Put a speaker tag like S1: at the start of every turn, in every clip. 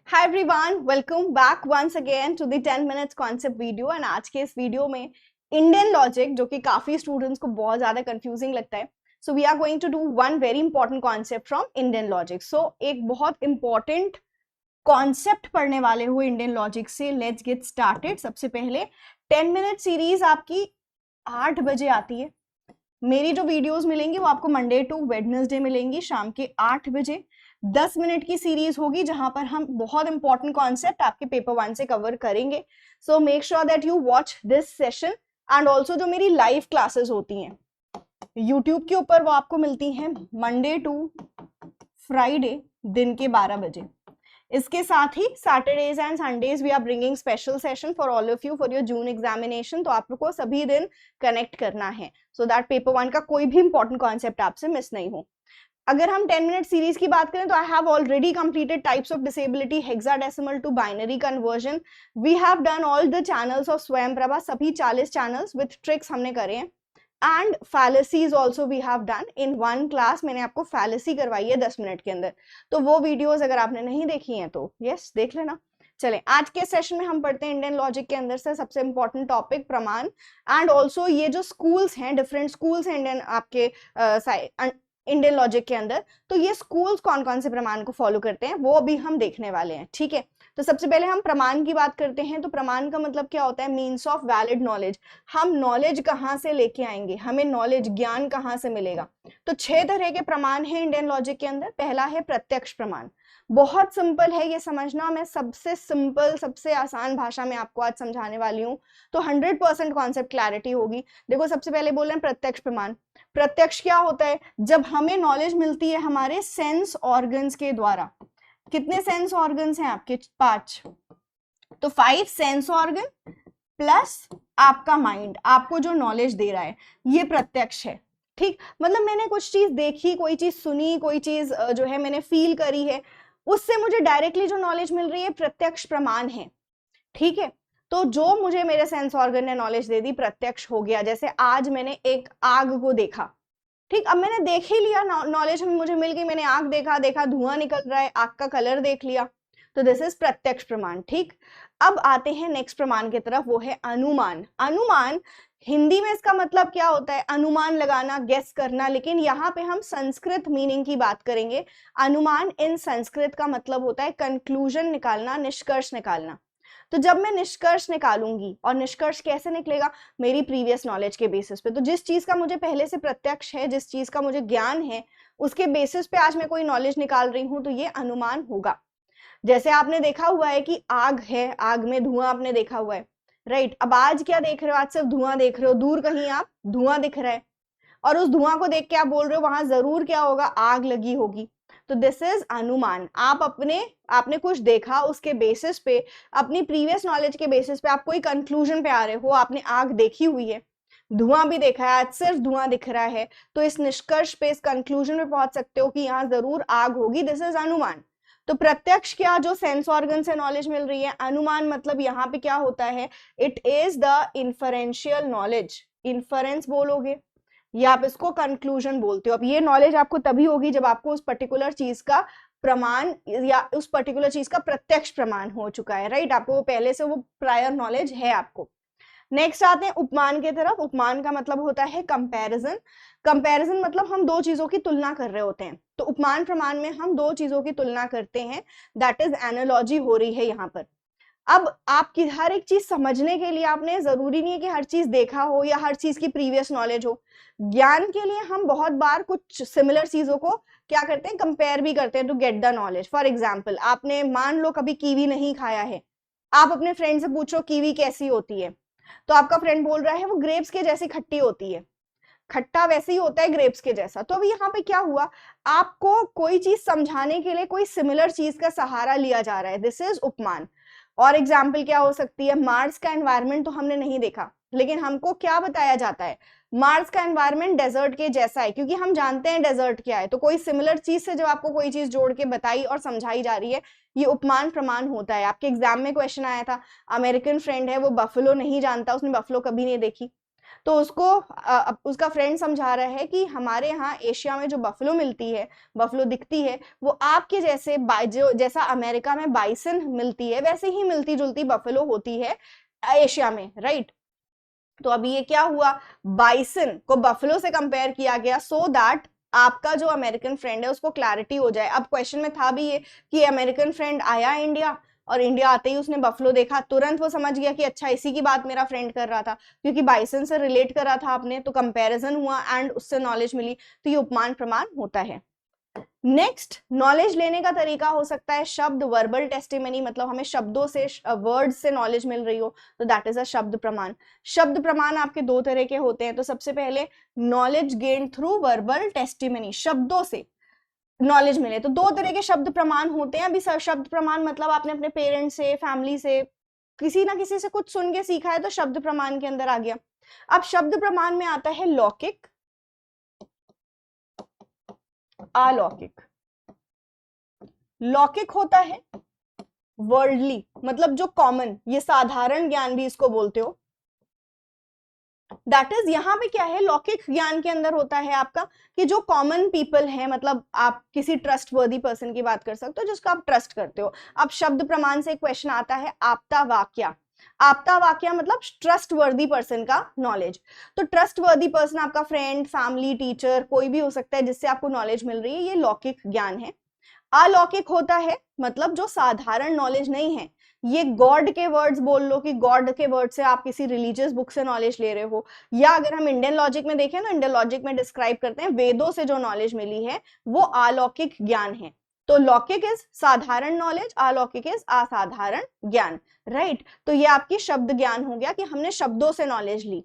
S1: Hi everyone, welcome back once again to the 10 minutes concept video. And आज के इस video में Indian logic, जो कि काफी स्टूडेंट्स को बहुत ज्यादा कंफ्यूजिंग लगता है, so we are going to do one very important concept from Indian logic. So एक बहुत इंपॉर्टेंट कॉन्सेप्ट पढ़ने वाले हो इंडियन लॉजिक से। Let's get started. सबसे पहले 10 मिनट सीरीज आपकी 8 बजे आती है। मेरी जो वीडियोस मिलेंगी वो आपको मंडे टू वेडनेसडे मिलेंगी शाम के 8 बजे। 10 मिनट की सीरीज होगी जहां पर हम बहुत इंपॉर्टेंट कॉन्सेप्ट आपके पेपर 1 से कवर करेंगे। So make sure that you watch this session. And also जो मेरी लाइव क्लासेस होती हैं यूट्यूब के ऊपर, वो आपको मिलती हैं मंडे टू फ्राइडे दिन के 12 बजे। इसके साथ ही Saturdays and Sundays we are bringing special session for all of you for your June examination. तो आप लोग को सभी दिन कनेक्ट करना है सो दैट पेपर 1 का कोई भी इंपॉर्टेंट कॉन्सेप्ट आपसे मिस नहीं हो। अगर हम 10 मिनट सीरीज की बात करें तो I have already completed types of disability, hexadecimal to binary conversion. We have done all the channels of Swayam Prabha, सभी 40 चैनल्स विथ ट्रिक्स हमने करे हैं। And fallacies also we have done in one class. मैंने आपको फैलेसी करवाई है 10 minute के अंदर, तो वो वीडियोस अगर आपने नहीं देखी हैं तो यस देख लेना। चलें, आज के सेशन में हम पढ़ते हैं इंडियन लॉजिक के अंदर से सबसे इंपॉर्टेंट टॉपिक प्रमाण। एंड ऑल्सो ये जो स्कूल्स हैं, डिफरेंट स्कूल्स हैं इंडियन आपके इंडियन लॉजिक के अंदर, तो ये स्कूल्स कौन कौन से प्रमाण को फॉलो करते हैं वो अभी हम देखने वाले हैं। ठीक है, तो सबसे पहले हम प्रमाण की बात करते हैं। तो प्रमाण का मतलब क्या होता है? Means of valid knowledge. हम नॉलेज कहाँ से लेके आएंगे, हमें नॉलेज ज्ञान कहाँ से मिलेगा। तो 6 तरह के प्रमाण हैं इंडियन लॉजिक के अंदर। पहला है प्रत्यक्ष प्रमाण। बहुत सिंपल है ये समझना, मैं सबसे सिंपल सबसे आसान भाषा में आपको आज समझाने वाली हूँ, तो 100% कॉन्सेप्ट क्लैरिटी होगी। देखो, सबसे पहले बोल रहे हैं प्रत्यक्ष प्रमाण। प्रत्यक्ष क्या होता है? जब हमें नॉलेज मिलती है हमारे सेंस ऑर्गन्स के द्वारा। कितने सेंस ऑर्गन्स हैं आपके? 5। तो 5 सेंस ऑर्गन प्लस आपका माइंड आपको जो नॉलेज दे रहा है, ये प्रत्यक्ष है। ठीक, मतलब मैंने कुछ चीज देखी, कोई चीज सुनी, कोई चीज जो है मैंने फील करी है, उससे मुझे डायरेक्टली जो नॉलेज मिल रही है प्रत्यक्ष प्रमाण है। ठीक है, तो जो मुझे मेरे सेंस ऑर्गन ने नॉलेज दे दी, प्रत्यक्ष हो गया। जैसे आज मैंने एक आग को देखा, ठीक, अब मैंने देख ही लिया, नॉलेज मुझे मिल गई, मैंने आग देखा धुआं निकल रहा है, आग का कलर देख लिया, तो दिस इज प्रत्यक्ष प्रमाण। ठीक, अब आते हैं नेक्स्ट प्रमाण की तरफ, वो है अनुमान। अनुमान हिंदी में इसका मतलब क्या होता है? अनुमान लगाना, गेस करना, लेकिन यहाँ पे हम संस्कृत मीनिंग की बात करेंगे। अनुमान इन संस्कृत का मतलब होता है कंक्लूजन निकालना, निष्कर्ष निकालना। तो जब मैं निष्कर्ष निकालूंगी, और निष्कर्ष कैसे निकलेगा? मेरी प्रीवियस नॉलेज के बेसिस पे। तो जिस चीज का मुझे पहले से प्रत्यक्ष है, जिस चीज का मुझे ज्ञान है, उसके बेसिस पे आज मैं कोई नॉलेज निकाल रही हूं, तो ये अनुमान होगा। जैसे आपने देखा हुआ है कि आग है, आग में धुआं आपने देखा हुआ है, राइट। अब आज क्या देख रहे हो? आज सिर्फ धुआं देख रहे हो, दूर कहीं आप धुआं दिख रहा है, और उस धुआं को देख के आप बोल रहे हो वहां जरूर क्या होगा? आग लगी होगी। तो दिस इज अनुमान। आपने कुछ देखा, उसके बेसिस पे, अपनी प्रीवियस नॉलेज के बेसिस पे आप कोई कंक्लूजन पे आ रहे हो। आपने आग देखी हुई है, धुआं भी देखा है, आज सिर्फ धुआं दिख रहा है, तो इस निष्कर्ष पे, इस कंक्लूजन पे पहुंच सकते हो कि यहाँ जरूर आग होगी। दिस इज अनुमान। तो प्रत्यक्ष क्या? जो सेंस ऑर्गन से नॉलेज मिल रही है। अनुमान मतलब यहाँ पे क्या होता है? It is the inferential knowledge. Inference बोलोगे या आप इसको कंक्लूजन बोलते हो। अब ये नॉलेज आपको तभी होगी जब आपको उस पर्टिकुलर चीज का प्रमाण या उस पर्टिकुलर चीज का प्रत्यक्ष प्रमाण हो चुका है, राइट। आपको पहले से वो प्रायर नॉलेज है आपको। नेक्स्ट आते हैं उपमान के तरफ। उपमान का मतलब होता है कंपैरिजन। कंपैरिजन मतलब हम दो चीजों की तुलना कर रहे होते हैं। तो उपमान प्रमाण में हम दो चीजों की तुलना करते हैं, दैट इज एनालॉजी हो रही है यहाँ पर। अब आपकी हर एक चीज समझने के लिए आपने, जरूरी नहीं है कि हर चीज देखा हो या हर चीज की प्रीवियस नॉलेज हो। ज्ञान के लिए हम बहुत बार कुछ सिमिलर चीजों को क्या करते हैं? कंपेयर भी करते हैं to get the knowledge. For example, आपने मान लो कभी कीवी नहीं खाया है, आप अपने फ्रेंड से पूछो कीवी कैसी होती है, तो आपका फ्रेंड बोल रहा है वो ग्रेप्स के जैसी खट्टी होती है। खट्टा वैसे ही होता है ग्रेप्स के जैसा। तो अभी यहाँ पे क्या हुआ? आपको कोई चीज समझाने के लिए कोई सिमिलर चीज का सहारा लिया जा रहा है। दिस इज उपमान। और एग्जाम्पल क्या हो सकती है? मार्स का एनवायरनमेंट तो हमने नहीं देखा, लेकिन हमको क्या बताया जाता है? मार्स का एनवायरनमेंट डेजर्ट के जैसा है, क्योंकि हम जानते हैं डेजर्ट क्या है। तो कोई सिमिलर चीज से जब आपको कोई चीज जोड़ के बताई और समझाई जा रही है, ये उपमान प्रमाण होता है। आपके एग्जाम में क्वेश्चन आया था, अमेरिकन फ्रेंड है, वो बफलो नहीं जानता, उसने बफलो कभी नहीं देखी। तो उसको उसका फ्रेंड समझा रहा है कि हमारे यहाँ एशिया में जो बफलो मिलती है, बफलो दिखती है, वो आपके जैसे जो जैसा अमेरिका में बाइसन मिलती है वैसे ही मिलती जुलती बफलो होती है एशिया में, राइट। तो अभी ये क्या हुआ, बाइसन को बफलो से कंपेयर किया गया सो दैट आपका जो अमेरिकन फ्रेंड है उसको क्लैरिटी हो जाए। अब क्वेश्चन में था भी ये कि अमेरिकन फ्रेंड आया इंडिया और इंडिया आते ही उसने बफलो देखा, तुरंत वो समझ गया कि अच्छा इसी की बात मेरा फ्रेंड कर रहा था, क्योंकि बाइसन से रिलेट कर रहा था आपने, तो कंपैरिजन हुआ एंड उससे नॉलेज मिली, तो ये उपमान प्रमाण होता है। नेक्स्ट, नॉलेज लेने का तरीका हो सकता है शब्द, वर्बल टेस्टिमनी, मतलब हमें शब्दों से, वर्ड्स से नॉलेज मिल रही हो, तो दैट इज अ शब्द प्रमाण। शब्द प्रमाण आपके दो तरह के होते हैं। तो सबसे पहले knowledge gain through verbal testimony, शब्दों से नॉलेज मिले, तो दो तरह के शब्द प्रमाण होते हैं। अभी शब्द प्रमाण मतलब आपने अपने पेरेंट्स से, फैमिली से, किसी ना किसी से कुछ सुन के सीखा है, तो शब्द प्रमाण के अंदर आ गया। अब शब्द प्रमाण में आता है लौकिक, अलौकिक। लौकिक होता है वर्ल्डली, मतलब जो कॉमन, ये साधारण ज्ञान भी इसको बोलते हो। दैट इज, यहाँ पे क्या है, लौकिक ज्ञान के अंदर होता है आपका कि जो कॉमन पीपल है, मतलब आप किसी ट्रस्ट वर्दी पर्सन की बात कर सकते हो जिसको आप ट्रस्ट करते हो। अब शब्द प्रमाण से क्वेश्चन आता है आपता वाक्या। आपता वाक्या मतलब ट्रस्ट वर्दी पर्सन का नॉलेज। तो ट्रस्ट वर्दी पर्सन आपका फ्रेंड, फैमिली, टीचर, कोई भी हो सकता है जिससे आपको नॉलेज मिल रही है, ये लौकिक ज्ञान है। अलौकिक होता है मतलब जो साधारण नॉलेज नहीं है, ये गॉड के वर्ड्स बोल लो कि गॉड के वर्ड से आप किसी रिलीजियस बुक से नॉलेज ले रहे हो, या अगर हम इंडियन लॉजिक में देखें तो इंडियन लॉजिक में डिस्क्राइब करते हैं वेदों से जो नॉलेज मिली है वो अलौकिक ज्ञान है। तो लौकिक इज साधारण नॉलेज, अलौकिक इज असाधारण ज्ञान, राइट। तो ये आपकी शब्द ज्ञान हो गया कि हमने शब्दों से नॉलेज ली।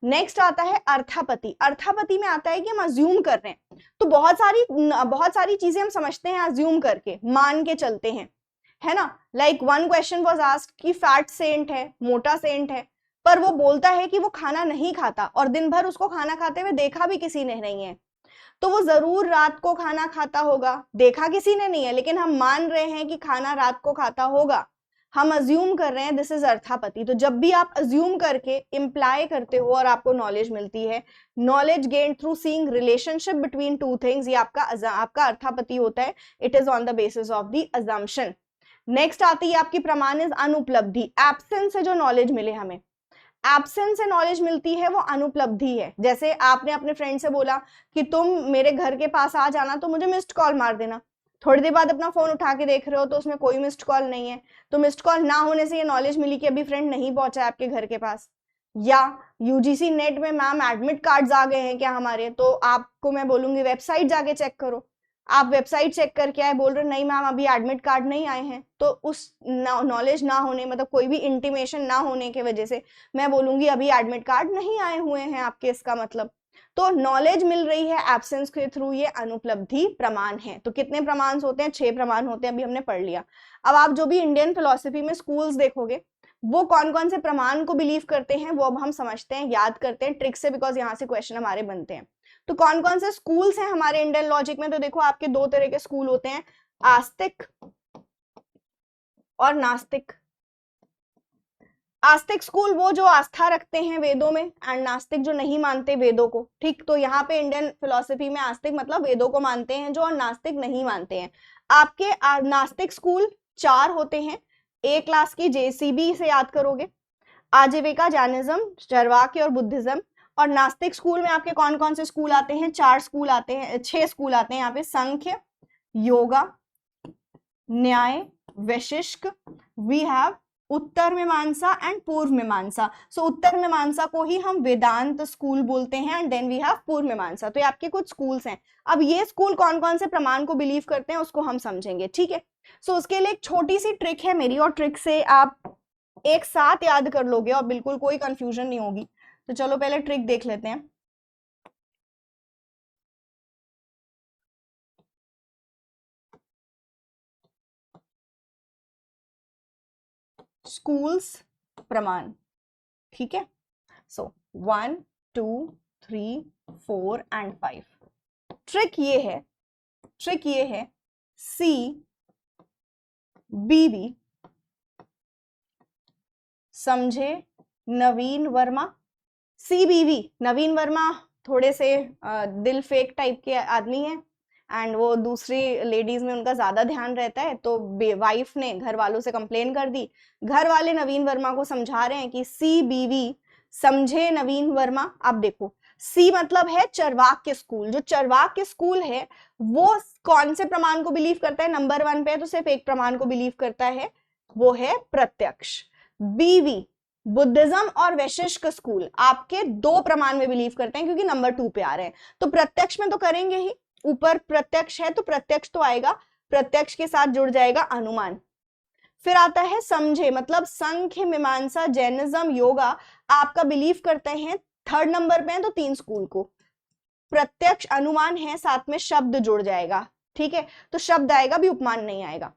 S1: नेक्स्ट आता है अर्थापति। अर्थापति में आता है कि हम अज्यूम कर रहे हैं, तो बहुत सारी चीजें हम समझते हैं अज्यूम करके, मान के चलते हैं, है ना। Like one question was asked कि फैट सेंट है, मोटा सेंट है, पर वो बोलता है कि वो खाना नहीं खाता और दिन भर उसको खाना खाते हुए देखा भी किसी ने नहीं है, तो वो जरूर रात को खाना खाता होगा। देखा किसी ने नहीं है लेकिन हम मान रहे हैं कि खाना रात को खाता होगा, हम अज्यूम कर रहे हैं, दिस इज अर्थापति। तो जब भी आप अज्यूम करके इम्प्लाई करते हो और आपको नॉलेज मिलती है, knowledge gain through seeing relationship between two things, ये आपका अर्थापति होता है। It is on the basis of the assumption. Next आती है आपकी प्रमाण इज अनुपलब्धि। एब्सेंस से जो नॉलेज मिले हमें, एब्सेंस से नॉलेज मिलती है वो अनुपलब्धि है। जैसे आपने अपने फ्रेंड से बोला कि तुम मेरे घर के पास आ जाना तो मुझे मिस्ड कॉल मार देना, थोड़ी देर बाद अपना फोन उठा के देख रहे हो तो उसमें कोई मिस्ड कॉल नहीं है, तो मिस्ड कॉल ना होने से ये नॉलेज मिली कि अभी फ्रेंड नहीं पहुंचा है आपके घर के पास। या यूजीसी नेट में मैम एडमिट कार्ड्स आ गए हैं क्या हमारे, तो आपको मैं बोलूंगी वेबसाइट जाके चेक करो। आप वेबसाइट चेक करके आए, बोल रहे नहीं मैम अभी एडमिट कार्ड नहीं आए हैं, तो उस नॉलेज ना होने, मतलब कोई भी इंटीमेशन ना होने की वजह से मैं बोलूंगी अभी एडमिट कार्ड नहीं आए हुए हैं आपके, इसका मतलब। तो नॉलेज मिल रही है एब्सेंस के थ्रू, ये अनुपलब्धि प्रमाण है। तो कितने प्रमाण होते हैं, 6 प्रमाण होते हैं, अभी हमने पढ़ लिया। अब आप जो भी इंडियन फिलोसफी में स्कूल्स देखोगे, वो कौन कौन से प्रमाण को बिलीव करते हैं वो अब हम समझते हैं, याद करते हैं ट्रिक से, बिकॉज यहाँ से क्वेश्चन हमारे बनते हैं। तो कौन कौन से स्कूल्स हैं हमारे इंडियन लॉजिक में, तो देखो आपके दो तरह के स्कूल होते हैं, आस्तिक और नास्तिक। आस्तिक स्कूल वो जो आस्था रखते हैं वेदों में, एंड नास्तिक जो नहीं मानते वेदों को, ठीक। तो यहाँ पे इंडियन फिलोसफी में आस्तिक मतलब वेदों को मानते हैं जो, और नास्तिक नहीं मानते हैं। आपके नास्तिक स्कूल 4 होते हैं, ए क्लास की जेसीबी से याद करोगे, आजीविका, जैनिज्म, चरवाक और बुद्धिज्म। और नास्तिक स्कूल में आपके कौन कौन से स्कूल आते हैं, 4 स्कूल आते हैं, 6 स्कूल आते हैं यहाँ पे, संख्य, योगा, न्याय, वैशिष्ट, वी हैव उत्तर मीमांसा एंड पूर्व मीमांसा। सो उत्तर मीमांसा को ही हम वेदांत स्कूल बोलते हैं, एंड देन वी हैव पूर्व मीमांसा। तो ये आपके कुछ स्कूल्स हैं। अब ये स्कूल कौन कौन से प्रमाण को बिलीव करते हैं उसको हम समझेंगे, ठीक है। सो उसके लिए एक छोटी सी ट्रिक है मेरी, और ट्रिक से आप एक साथ याद कर लोगे और बिल्कुल कोई कंफ्यूजन नहीं होगी। तो चलो पहले ट्रिक देख लेते हैं। स्कूल्स प्रमाण, ठीक है। सो 1 2 3 4 एंड 5। ट्रिक ये है, ट्रिक ये है, सी बी बी समझे नवीन वर्मा, CBV, नवीन वर्मा थोड़े से दिल फेक टाइप के आदमी हैं एंड वो दूसरी लेडीज में उनका ज्यादा ध्यान रहता है, तो वाइफ ने घर वालों से कंप्लेन कर दी। घर वाले नवीन वर्मा को समझा रहे हैं कि CBV, समझे नवीन वर्मा। अब देखो, सी मतलब है चरवाक के स्कूल। जो चरवाक के स्कूल है वो कौन से प्रमाण को बिलीव करता है? नंबर 1 पे है तो सिर्फ एक प्रमाण को बिलीव करता है, वो है प्रत्यक्ष। BV, बुद्धिज्म और वैशिष्ट स्कूल आपके 2 प्रमाण में बिलीव करते हैं, क्योंकि नंबर 2 पे आ रहे हैं, तो प्रत्यक्ष में तो करेंगे ही, ऊपर प्रत्यक्ष है तो प्रत्यक्ष तो आएगा, प्रत्यक्ष के साथ जुड़ जाएगा अनुमान। फिर आता है समझे, मतलब संख्य, मीमांसा, जैनिज्म, योगा आपका बिलीव करते हैं 3rd नंबर पे है तो 3 स्कूल को। प्रत्यक्ष अनुमान है, साथ में शब्द जुड़ जाएगा, ठीक है, तो शब्द आएगा भी, उपमान नहीं आएगा।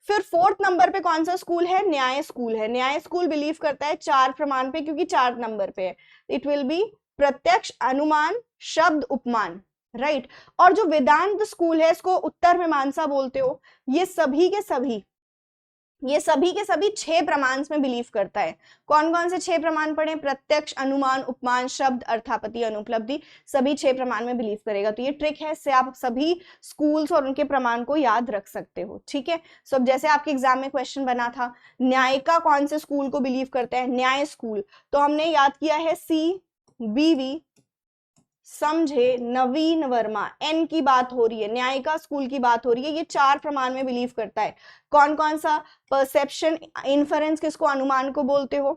S1: फिर 4th नंबर पे कौन सा स्कूल है? न्याय स्कूल है। न्याय स्कूल बिलीव करता है 4 प्रमाण पे, क्योंकि 4 नंबर पे है। इट विल बी प्रत्यक्ष, अनुमान, शब्द, उपमान, राइट। और जो वेदांत स्कूल है, इसको उत्तर मीमांसा बोलते हो, ये सभी के सभी 6 प्रमाण में बिलीव करता है। कौन कौन से 6 प्रमाण पढ़े? प्रत्यक्ष, अनुमान, उपमान, शब्द, अर्थापत्ति, अनुपलब्धि, सभी 6 प्रमाण में बिलीव करेगा। तो ये ट्रिक है, इससे आप सभी स्कूल्स और उनके प्रमाण को याद रख सकते हो, ठीक है। सो अब जैसे आपके एग्जाम में क्वेश्चन बना था, न्यायिका कौन से स्कूल को बिलीव करते हैं? न्याय स्कूल। तो हमने याद किया है CBV, समझे नवीन वर्मा, N की बात हो रही है, न्यायिका स्कूल की बात हो रही है, ये 4 प्रमाण में बिलीव करता है। कौन कौन सा? परसेप्शन, इन्फरेंस, किसको? अनुमान को बोलते हो।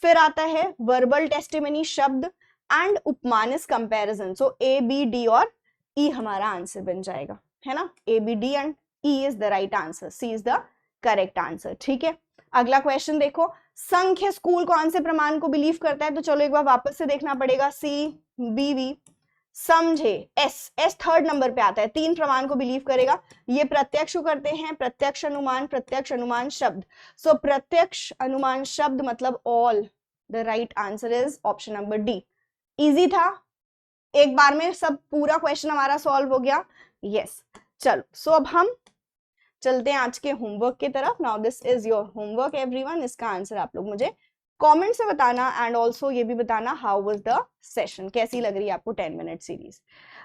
S1: फिर आता है वर्बल टेस्टिमनी, शब्द, एंड उपमान is comparison. So A, B, D और E हमारा आंसर बन जाएगा, है ना। A, B, D and E is the right answer, C is the correct answer, ठीक है। अगला क्वेश्चन देखो, संख्य स्कूल कौन से प्रमाण को बिलीव करता है? तो चलो एक बार वापस से देखना पड़ेगा। CBV, समझे S 3rd नंबर पे आता है, 3 प्रमाण को बिलीव करेगा। ये प्रत्यक्ष करते हैं, प्रत्यक्ष अनुमान, शब्द। सो प्रत्यक्ष अनुमान शब्द मतलब all. The right answer is option number D। Easy था, एक बार में सब पूरा क्वेश्चन हमारा सॉल्व हो गया। यस, चलो सो अब हम चलते हैं आज के होमवर्क की तरफ। Now this is your homework everyone. इसका आंसर आप लोग मुझे कमेंट से बताना, एंड ऑल्सो ये भी बताना हाउ वाज द सेशन, कैसी लग रही है आपको 10 minute series.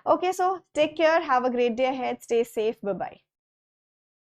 S1: Okay, so take care, have a great day ahead, stay safe, bye bye.